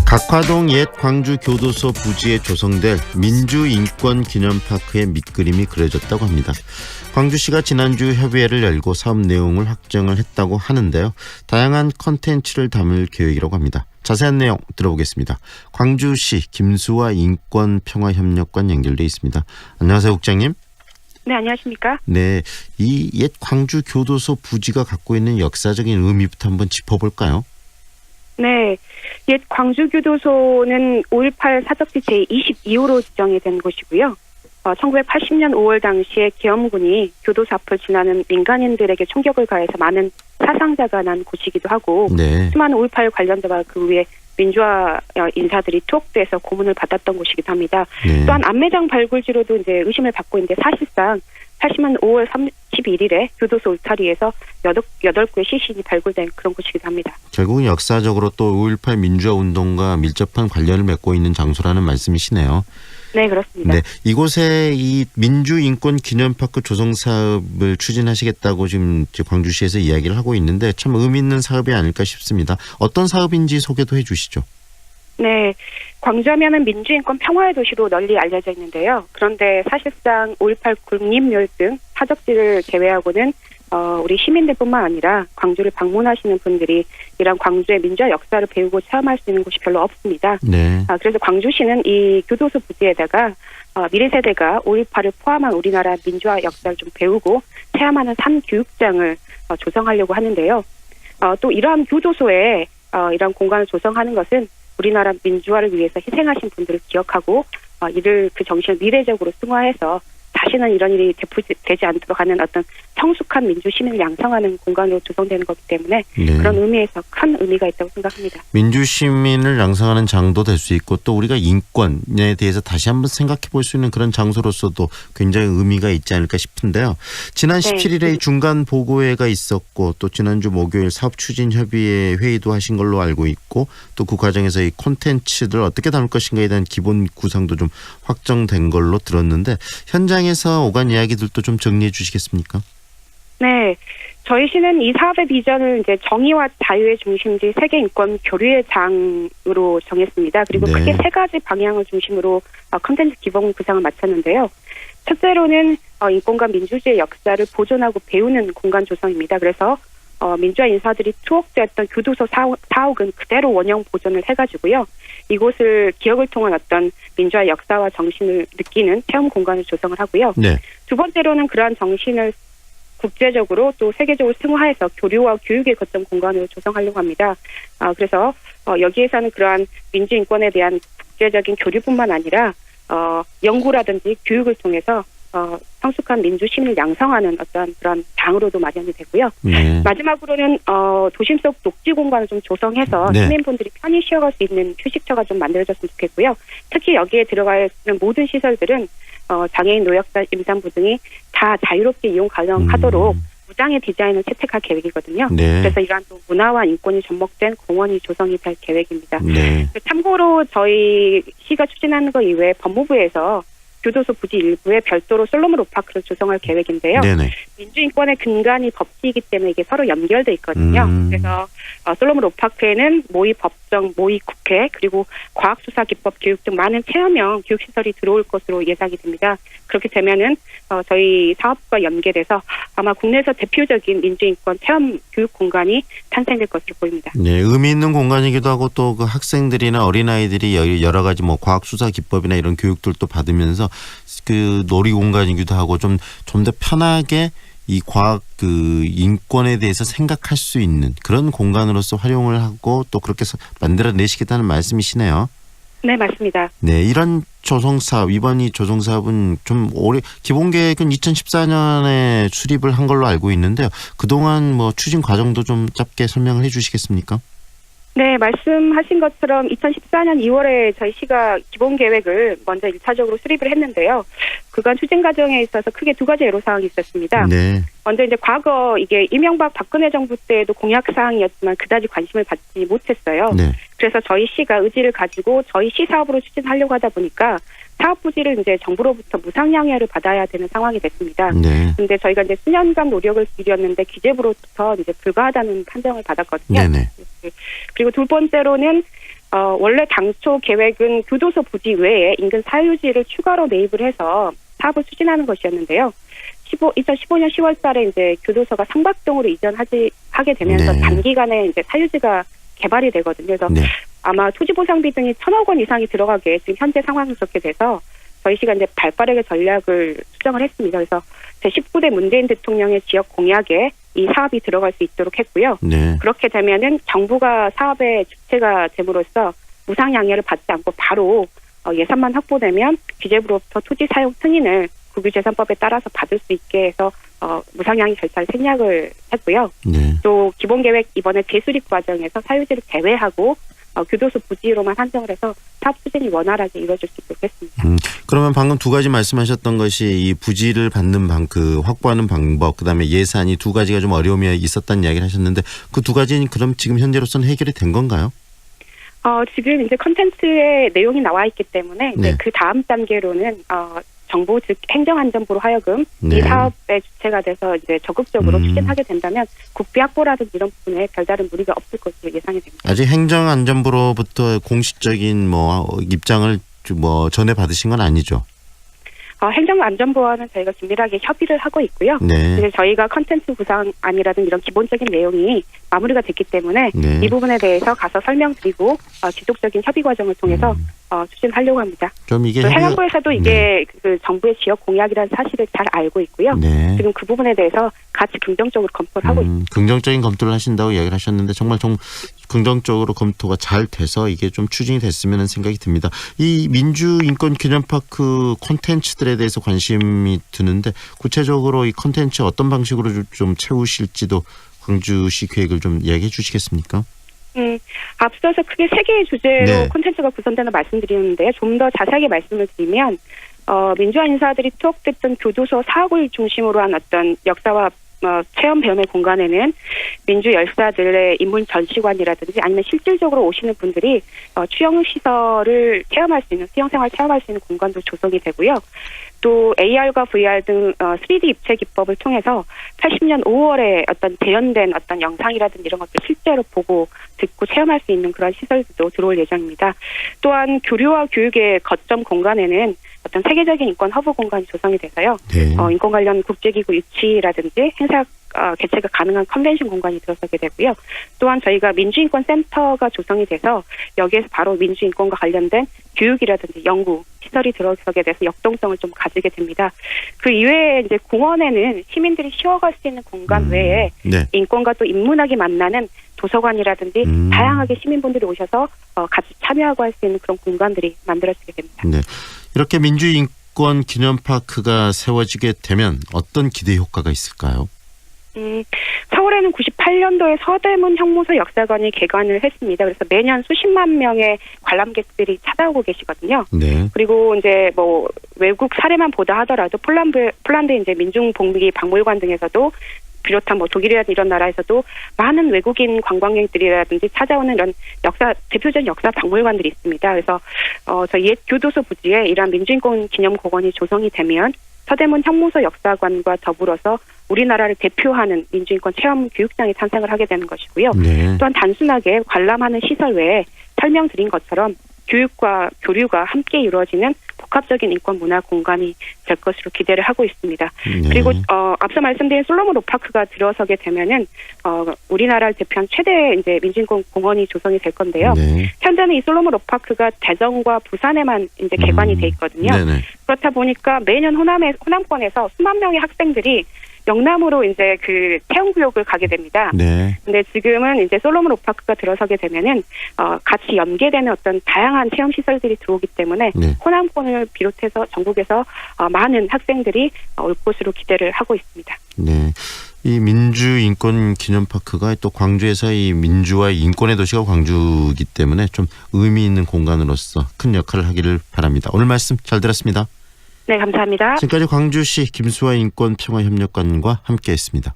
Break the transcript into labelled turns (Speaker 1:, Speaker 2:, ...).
Speaker 1: 각화동 옛 광주 교도소 부지에 조성될 민주인권기념파크의 밑그림이 그려졌다고 합니다. 광주시가 지난주 협의회를 열고 사업 내용을 확정을 했다고 하는데요. 다양한 컨텐츠를 담을 계획이라고 합니다. 자세한 내용 들어보겠습니다. 광주시 김수화 인권평화협력관 연결돼 있습니다. 안녕하세요, 국장님.
Speaker 2: 네, 안녕하십니까?
Speaker 1: 네, 이 옛 광주 교도소 부지가 갖고 있는 역사적인 의미부터 한번 짚어볼까요?
Speaker 2: 네, 옛 광주교도소는 5.18 사적지 제22호로 지정이 된 곳이고요. 1980년 5월 당시에 계엄군이 교도소 앞을 지나는 민간인들에게 총격을 가해서 많은 사상자가 난 곳이기도 하고,
Speaker 1: 네.
Speaker 2: 수많은 5.18 관련자와 그 위에 민주화 인사들이 투옥돼서 고문을 받았던 곳이기도 합니다.
Speaker 1: 네.
Speaker 2: 또한 안매장 발굴지로도 이제 의심을 받고 있는데, 사실상 80년 5월 31일에 교도소 울타리에서 8구의 시신이 발굴된 그런 곳이기도 합니다.
Speaker 1: 결국은 역사적으로 또 5.18 민주화 운동과 밀접한 관련을 맺고 있는 장소라는 말씀이시네요.
Speaker 2: 네, 그렇습니다.
Speaker 1: 네, 이곳에 이 민주인권기념파크 조성 사업을 추진하시겠다고 지금 광주시에서 이야기를 하고 있는데 참 의미 있는 사업이 아닐까 싶습니다. 어떤 사업인지 소개도 해 주시죠.
Speaker 2: 네, 광주하면은 민주인권 평화의 도시로 널리 알려져 있는데요. 그런데 사실상 5.18 국립묘 등 사적지를 제외하고는 우리 시민들뿐만 아니라 광주를 방문하시는 분들이 이런 광주의 민주화 역사를 배우고 체험할 수 있는 곳이 별로 없습니다.
Speaker 1: 네.
Speaker 2: 그래서 광주시는 이 교도소 부지에다가 미래 세대가 5.18을 포함한 우리나라 민주화 역사를 좀 배우고 체험하는 3교육장을 조성하려고 하는데요. 또 이러한 교도소에 이런 공간을 조성하는 것은 우리나라 민주화를 위해서 희생하신 분들을 기억하고 이를 그 정신을 미래적으로 승화해서 다시는 이런 일이 되지 않도록 하는 어떤 성숙한 민주 시민을 양성하는 공간으로 조성되는 거기 때문에
Speaker 1: 네.
Speaker 2: 그런 의미에서 큰 의미가 있다고 생각합니다.
Speaker 1: 민주 시민을 양성하는 장도 될 수 있고 또 우리가 인권에 대해서 다시 한번 생각해 볼 수 있는 그런 장소로서도 굉장히 의미가 있지 않을까 싶은데요. 지난 17일에 중간 보고회가 있었고 또 지난주 목요일 사업추진협의회 회의도 하신 걸로 알고 있고 또 그 과정에서 이 콘텐츠를 어떻게 담을 것인가에 대한 기본 구상도 좀 확정된 걸로 들었는데 현장에서 오간 이야기들도 좀 정리해 주시겠습니까?
Speaker 2: 네, 저희 시는 이 사업의 비전을 이제 정의와 자유의 중심지 세계 인권 교류의 장으로 정했습니다. 그리고
Speaker 1: 네.
Speaker 2: 크게 3가지 방향을 중심으로 콘텐츠 기본 구상을 마쳤는데요. 첫째로는 인권과 민주주의 역사를 보존하고 배우는 공간 조성입니다. 그래서 민주화 인사들이 투옥되었던 교도소 사옥은 그대로 원형 보존을 해가지고요. 이곳을 기억을 통한 어떤 민주화 역사와 정신을 느끼는 체험 공간을 조성을 하고요.
Speaker 1: 네.
Speaker 2: 두 번째로는 그러한 정신을 국제적으로 또 세계적으로 승화해서 교류와 교육의 거점 공간으로 조성하려고 합니다. 그래서 여기에서는 그러한 민주인권에 대한 국제적인 교류뿐만 아니라 연구라든지 교육을 통해서 성숙한 민주 시민을 양성하는 어떤 그런 장으로도 마련이 되고요.
Speaker 1: 네.
Speaker 2: 마지막으로는 도심 속 녹지 공간을 좀 조성해서
Speaker 1: 네.
Speaker 2: 시민분들이 편히 쉬어갈 수 있는 휴식처가 좀 만들어졌으면 좋겠고요. 특히 여기에 들어가 있는 모든 시설들은 장애인, 노약자, 임산부 등이 다 자유롭게 이용 가능하도록 무장의 디자인을 채택할 계획이거든요.
Speaker 1: 네.
Speaker 2: 그래서 이러한 또 문화와 인권이 접목된 공원이 조성이 될 계획입니다.
Speaker 1: 네.
Speaker 2: 참고로 저희 시가 추진하는 것 이외에 법무부에서 교도소 부지 일부에 별도로 솔로몬 로파크를 조성할 계획인데요.
Speaker 1: 네네.
Speaker 2: 민주인권의 근간이 법치이기 때문에 이게 서로 연결돼 있거든요. 그래서 솔로몬 로파크에는 모의 법정, 모의 국회, 그리고 과학수사 기법 교육 등 많은 체험형 교육시설이 들어올 것으로 예상이 됩니다. 그렇게 되면은 저희 사업과 연계돼서 아마 국내에서 대표적인 민주인권 체험 교육 공간이 탄생될 것으로 보입니다.
Speaker 1: 네, 의미 있는 공간이기도 하고 또 그 학생들이나 어린아이들이 여러 가지 뭐 과학수사 기법이나 이런 교육들도 받으면서 그 놀이 공간이기도 하고 좀 더 편하게 이 과학 그 인권에 대해서 생각할 수 있는 그런 공간으로서 활용을 하고 또 그렇게 만들어내시겠다는 말씀이시네요.
Speaker 2: 네, 맞습니다.
Speaker 1: 네, 이런 조성 사업, 이번 이 조성 사업은 좀 오래, 기본 계획은 2014년에 수립을 한 걸로 알고 있는데요. 그동안 뭐 추진 과정도 좀 짧게 설명을 해 주시겠습니까?
Speaker 2: 네, 말씀하신 것처럼 2014년 2월에 저희 시가 기본 계획을 먼저 1차적으로 수립을 했는데요. 그간 추진 과정에 있어서 크게 2가지 애로사항이 있었습니다.
Speaker 1: 네.
Speaker 2: 먼저 이제 과거 이게 이명박 박근혜 정부 때도 공약 사항이었지만 그다지 관심을 받지 못했어요.
Speaker 1: 네.
Speaker 2: 그래서 저희 시가 의지를 가지고 저희 시 사업으로 추진하려고 하다 보니까 사업 부지를 이제 정부로부터 무상양해를 받아야 되는 상황이 됐습니다.
Speaker 1: 네.
Speaker 2: 근데 저희가 이제 수년간 노력을 기울였는데 기재부로부터 이제 불가하다는 판정을 받았거든요.
Speaker 1: 네네.
Speaker 2: 그리고 두 번째로는 원래 당초 계획은 교도소 부지 외에 인근 사유지를 추가로 매입을 해서 사업을 추진하는 것이었는데요. 2015년 10월 달에 이제 교도소가 상박동으로 하게 되면서
Speaker 1: 네.
Speaker 2: 단기간에 이제 사유지가 개발이 되거든요. 그래서
Speaker 1: 네.
Speaker 2: 아마 토지보상비 등이 1,000억 원 이상이 들어가게 지금 현재 상황은 그렇게 돼서 저희시가 이제 발빠르게 전략을 수정을 했습니다. 그래서 제19대 문재인 대통령의 지역 공약에 이 사업이 들어갈 수 있도록 했고요.
Speaker 1: 네.
Speaker 2: 그렇게 되면은 정부가 사업의 주체가 됨으로써 무상 양해를 받지 않고 바로 예산만 확보되면 기재부로부터 토지 사용 승인을 국유재산법에 따라서 받을 수 있게 해서 무상 양해 절차를 생략을 했고요.
Speaker 1: 네.
Speaker 2: 또 기본계획 이번에 재수립 과정에서 사유지를 제외하고 교도소 부지로만 한정을 해서 사업 추진이 원활하게 이루어질 수 있도록 했습니다.
Speaker 1: 그러면 방금 두 가지 말씀하셨던 것이 이 부지를 받는 확보하는 방법, 그다음에 예산이 두 가지가 좀 어려움이 있었다는 이야기를 하셨는데 그 두 가지는 그럼 지금 현재로서는 해결이 된 건가요?
Speaker 2: 지금 이제 컨텐츠의 내용이 나와 있기 때문에
Speaker 1: 네.
Speaker 2: 이제 그 다음 단계로는 정부 즉 행정안전부로 하여금
Speaker 1: 네.
Speaker 2: 이 사업의 주체가 돼서 이제 적극적으로 추진하게 된다면 국비 확보라든지 이런 부분에 별다른 무리가 없을 것으로 예상이 됩니다.
Speaker 1: 아직 행정안전부로부터 공식적인 입장을 전해 받으신 건 아니죠?
Speaker 2: 행정안전부와는 저희가 긴밀하게 협의를 하고 있고요.
Speaker 1: 네.
Speaker 2: 이제 저희가 컨텐츠 구상안이라든지 이런 기본적인 내용이 마무리가 됐기 때문에
Speaker 1: 네.
Speaker 2: 이 부분에 대해서 가서 설명드리고 지속적인 협의 과정을 통해서 추진하려고 합니다.
Speaker 1: 좀 이게
Speaker 2: 행안부에서도 이게 그 정부의 지역 공약이라는 사실을 잘 알고 있고요.
Speaker 1: 네.
Speaker 2: 지금 그 부분에 대해서 같이 긍정적으로 검토를 하고 있습니다.
Speaker 1: 긍정적인 검토를 하신다고 이야기를 하셨는데 정말 좀 긍정적으로 검토가 잘 돼서 이게 좀 추진이 됐으면 하는 생각이 듭니다. 이 민주인권기념파크 콘텐츠들에 대해서 관심이 드는데 구체적으로 이 콘텐츠 어떤 방식으로 좀 채우실지도 광주시 계획을 좀 이야기해 주시겠습니까?
Speaker 2: 앞서서 크게 세 개의 주제로
Speaker 1: 네.
Speaker 2: 콘텐츠가 구성되는 말씀드리는데요. 좀 더 자세하게 말씀을 드리면 민주화 인사들이 투옥됐던 교도소 사옥을 중심으로 한 어떤 역사와 체험 배움의 공간에는 민주 열사들의 인문 전시관이라든지 아니면 실질적으로 오시는 분들이 수영 시설을 체험할 수 있는 수영생활 체험할 수 있는 공간도 조성이 되고요. 또 AR과 VR 등 3D 입체 기법을 통해서 80년 5월에 어떤 재현된 어떤 영상이라든지 이런 것들 실제로 보고 듣고 체험할 수 있는 그런 시설도 들어올 예정입니다. 또한 교류와 교육의 거점 공간에는 어떤 세계적인 인권 허브 공간이 조성이 돼서요.
Speaker 1: 네.
Speaker 2: 인권 관련 국제기구 유치라든지 행사 개최가 가능한 컨벤션 공간이 들어서게 되고요. 또한 저희가 민주인권센터가 조성이 돼서 여기에서 바로 민주인권과 관련된 교육이라든지 연구 시설이 들어서게 돼서 역동성을 좀 가지게 됩니다. 그 이외에 이제 공원에는 시민들이 쉬어갈 수 있는 공간 외에
Speaker 1: 네.
Speaker 2: 인권과 또 인문학이 만나는 도서관이라든지 다양하게 시민분들이 오셔서 같이 참여하고 할 수 있는 그런 공간들이 만들어지게 됩니다.
Speaker 1: 네. 이렇게 민주인권 기념파크가 세워지게 되면 어떤 기대 효과가 있을까요?
Speaker 2: 서울에는 98년도에 서대문 형무소 역사관이 개관을 했습니다. 그래서 매년 수십만 명의 관람객들이 찾아오고 계시거든요.
Speaker 1: 네.
Speaker 2: 그리고 이제 외국 사례만 보다 하더라도 폴란드 이제 민중복리 박물관 등에서도 비롯한 독일이라든지 이런 나라에서도 많은 외국인 관광객들이라든지 찾아오는 이런 대표적인 역사 박물관들이 있습니다. 그래서 저희 옛 교도소 부지에 이러한 민주인권 기념공원이 조성이 되면 서대문 형무소 역사관과 더불어서 우리나라를 대표하는 민주인권 체험 교육장이 탄생을 하게 되는 것이고요.
Speaker 1: 네.
Speaker 2: 또한 단순하게 관람하는 시설 외에 설명드린 것처럼 교육과 교류가 함께 이루어지는 복합적인 인권 문화 공간이 될 것으로 기대를 하고 있습니다.
Speaker 1: 네.
Speaker 2: 그리고 앞서 말씀드린 솔로몬 로파크가 들어서게 되면은 우리나라를 대표한 최대 이제 민주인권 공원이 조성이 될 건데요.
Speaker 1: 네.
Speaker 2: 현재는 이 솔로몬 로파크가 대전과 부산에만 이제 개관이 돼 있거든요.
Speaker 1: 네네.
Speaker 2: 그렇다 보니까 매년 호남권에서 수만 명의 학생들이 영남으로 이제 그 체험구역을 가게 됩니다.
Speaker 1: 네.
Speaker 2: 근데 지금은 이제 솔로몬 로파크가 들어서게 되면은 같이 연계되는 어떤 다양한 체험 시설들이 들어오기 때문에
Speaker 1: 네.
Speaker 2: 호남권을 비롯해서 전국에서 많은 학생들이 올 것으로 기대를 하고 있습니다.
Speaker 1: 네. 이 민주인권 기념파크가 또 광주에서 이 민주와 인권의 도시가 광주이기 때문에 좀 의미 있는 공간으로서 큰 역할을 하기를 바랍니다. 오늘 말씀 잘 들었습니다.
Speaker 2: 네, 감사합니다.
Speaker 1: 지금까지 광주시 김수아 인권평화협력관과 함께했습니다.